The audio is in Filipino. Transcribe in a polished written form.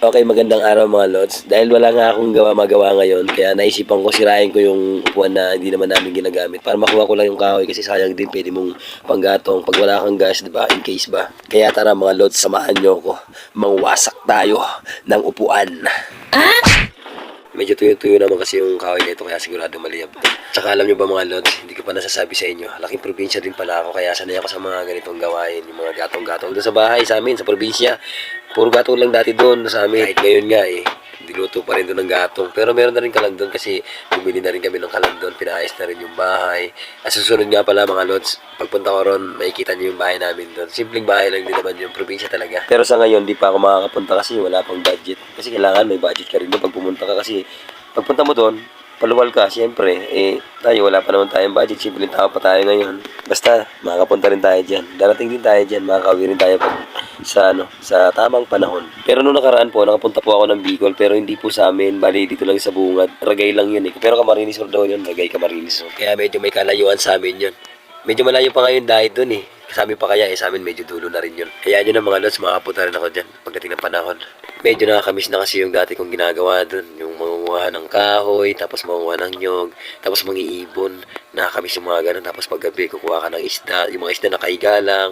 Okay, magandang araw mga lods. Dahil wala nga akong magawa ngayon, kaya naisipan ko sirain ko yung upuan na hindi naman namin ginagamit para makuha ko lang yung kahoy kasi sayang din pwede mong panggatong pag wala kang gas, di ba? In case ba. Kaya tara mga lods, samahan nyo ko. Mangwasak tayo ng upuan. Medyo tuyo-tuyo naman kasi yung kahoy nito kaya sigurado maliyab. Tsaka alam nyo ba mga lods, hindi ko pa nasasabi sa inyo. Laking probinsya din pala ako kaya sanay ako sa mga ganitong gawain. Yung mga gatong-gatong doon sa bahay sa amin, sa probinsya. Puro gatong lang dati doon sa amin. Kahit ngayon nga diluto pa rin doon ng gatong. Pero meron na rin kalan doon kasi bumili na rin kami ng kalan doon. Pinaayos na rin yung bahay. At susunod nga pala mga lods, pagpunta ko ron, makikita niyo yung bahay namin doon. Simpleng bahay lang din naman yung probinsya talaga. Pero sa ngayon, di pa ako makakapunta kasi wala pang budget. Kasi kailangan may budget ka rin doon pag pumunta ka kasi pagpunta mo doon, paluwal ka, siyempre, tayo wala pa naman tayong budget, simple tao pa tayo ngayon. Basta, makakapunta rin tayo dyan. Darating din tayo dyan, makakauwi rin tayo pag sa tamang panahon. Pero nung nakaraan po, nakapunta po ako ng Bicol, pero hindi po sa amin, bali dito lang sa Bungad. Ragay lang yun Pero Camarines Sur daw yun, Ragay Camarines Sur. Kaya medyo may kalayuan sa amin yun. Medyo malayo pa ngayon dahil dun Sa amin pa kaya sa amin medyo dulo na rin yun. Kaya yun ang mga lods, makakapunta rin ako dyan pagdating ng panahon. Medyo nakakamiss na kasi yung dati kong ginagawa dun. Yung mangunguha ng kahoy, tapos mangunguha ng nyog, tapos mangiibon. Nakakamiss yung mga ganun. Tapos paggabi, kukuha ka ng isda. Yung mga isda nakaiga lang.